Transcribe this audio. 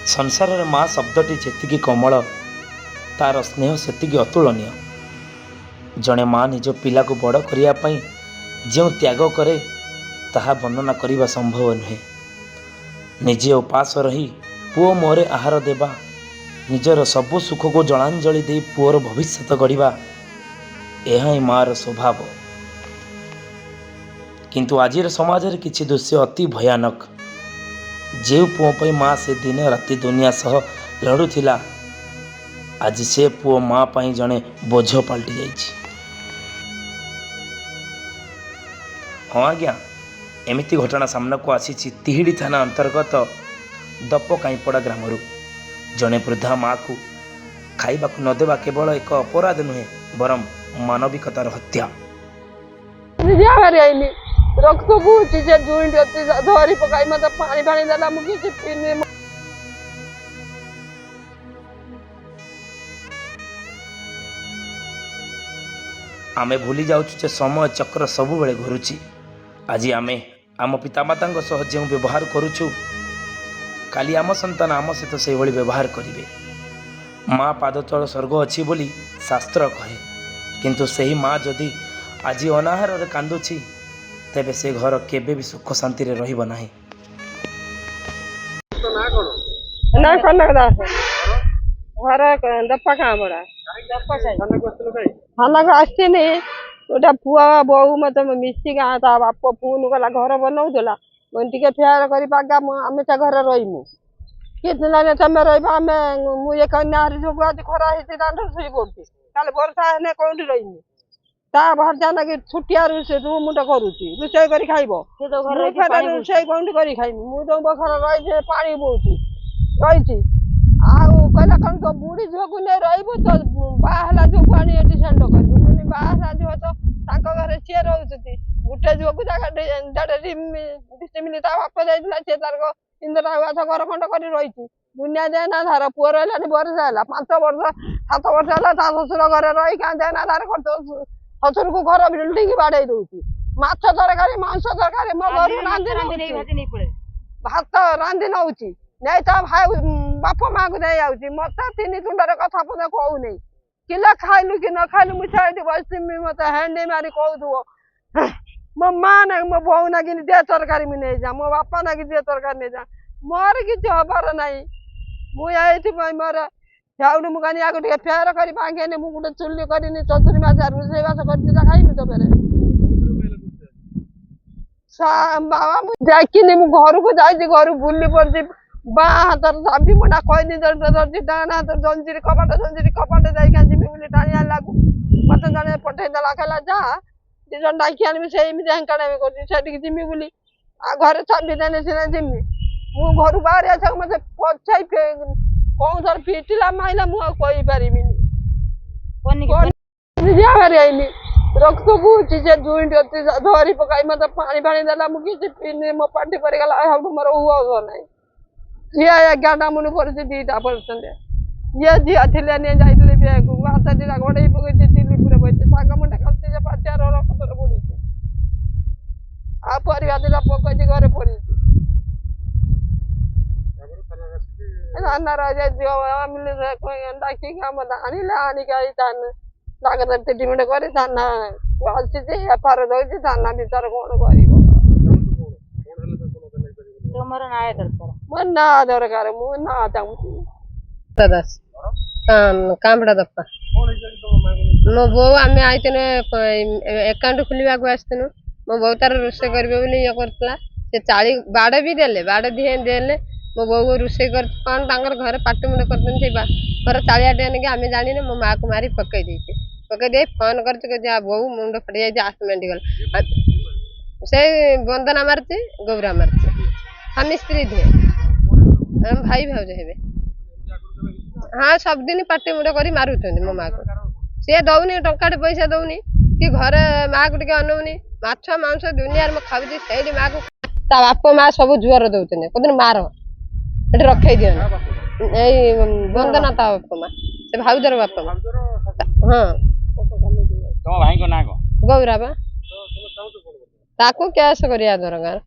संसार में माँ शब्दटी जेतिकी कोमल तार स्नेह सेतिकी अतुलनीय। जड़े माँ निज पिला को बड़ करने जो त्याग करे ताहा वर्णना करने संभव नुहे। निजे उपास रही पुओ मोरे आहार देवा, निजर सबु सुख को जलांजलि दे पुओर भविष्य गढ़ा, यह ही मार स्वभाव। किंतु आजिर समाज रे किछि दृश्य अति भयानक। जे पुओ पई माँ से दिन राति दुनिया सह लड़ुथिला, आज से पुओ माँ पई जड़े बोझ पलटि जाइछि। हाँ आज्ञा, एमिति घटना सामना को आसी तिहिड़ी थाना अंतर्गत दपकाईपड़ा ग्राम जड़े वृद्धा माँ को खाइबा न देवा केवल एक अपराध नुहे बरम मानविकतार हत्या। रक्त बुझी से जुई धरी पकाई मत पानी पानी देला मुझे पीने। आमे भूली जाउछु जे समय चक्र सबु बेले घुरुची। आज आमे आम पितामाता सह जो व्यवहार करुछु, काली आम संतान आम सहित से भली व्यवहार करिवे। माँ पादतल स्वर्ग अच्छी बोली शास्त्र कहे, किंतु सही माँ जदि आज अनाहार रे कांदुची तेबे से घर केबे भी सुख शांति रे रहिब नाही। ना कनक दास घर दप्पा कहाँ बड़ा खाना को आसनी गोटे पुआ बहु मत मिसिक बाप फोन गला घर बनाऊला मुझे फेयर कर आम घर रहीमु कितने तुम रही मुझे कन्या जो आज खरा दांड शुई पड़ी कल बर्षा हेने कौटी रही ता भरजा लगे छुटिया रोषे मुझे करुच्ची रोषे कर खाइब रोषे कौटी कर खाइबी मुझे बखर रही पा बोची रही कहला कौन तो बुढ़ी झील को नहीं रही तो बाहला जो पानी ये सेंड कर बाहला झील तो घर सी रोचे गोटे झील को डिमिली बाप जाइला सी तार इंदिरा आवास घर खंड कर रही दुनिया देना धार पुआ रहा बरस है 5 वर्ष 7 वर्ष है शशुर घर रही क्या देना धार शशुर को घर बिल्डिंग बाड़े दूसरी माछ तरकारी मांस तरकारी मो घर रांधि भात रांधि नौ नहीं तो भाई बाप माँ को नहीं आउची मत 3 तुंडर कथा पद कहूनी किला खाइलु कि न खाइलु मुझे बस मत हेंडी मारी कहू मो माँ ना मो बो ना कि दे तरकारी में नहीं जा मो बापा ना कि दे तरकारी नहीं जा मोर कि हबार नाई मुझे मोर जाऊनी मुझे आगे टे फेयर कर बांगे मुझे गोटे चुली कर चतुरी मास रोषेबास कर खाइबी तो फेर बाबा मुझे घर को जाइए घर बुली पड़ी बा हाथ चाबी मुंडा कही धरती डाण हाथ जंजीर कपाट जाइए टाणिया लागू मत जड़े पठेदेला कहला जा दीजन डाकी आनी से हेंकाणी कर जिमी बोली घर चाबी देने सीना जिमी मु घर बाहर आस मत पछाई कौन थर फिटिला माइला मुझे पारि रक्त बुझी से जुई धरी पकाई मत पानी पानी देला मुझे पीने मो पार्टी पड़गला मोर हुआ ना झी 11टा मुनि पड़ी 2टा पड़ते ये झील थी जाइए हाथ दिला गोड़े पकड़ तिली पूरा बचे शाग मुंडा खाते पाचार रक्त पड़ी आ दिला पकड़ घरे पड़ी थाना डाक आनिला आणिक लागत डिमेंड कर थाना आसी एफआईआर दौर थाना विचार कौन कर ना दरकार मु ना चाहूँ दास कामड़ा दप्पा मो बो आम आईने एकाउंट खोलवा को आसनु मो बो तार रोषे करेंगे ये करता से 40 बाड़ भी देले बाड़ देले मो बो को रोषे कर कौन घर पाट मुंड कर घर चालिया टे आम जानी मो माँ को मारी पकई दे फोन कर बो मुंड फटी जाए आस मेडिकल से बंदना मारती गौरा मारती स्वामी स्त्री दिए भाई भाज हे हाँ सब दिन पाटी मुंड कर मारुंट मो माँ को सी दौनी टंका पैसा दौनी कि घरे माँ को टे अनौनी माछ मांस दुनिया में खाऊँ से माँ को बाप माँ सब जुआर दौरान कौन मार ये रखे दिहन यही बंदना ता बाप माँ से भाउजर बाप माँ हाँ गौरा बा ताको कैश करिया दरकार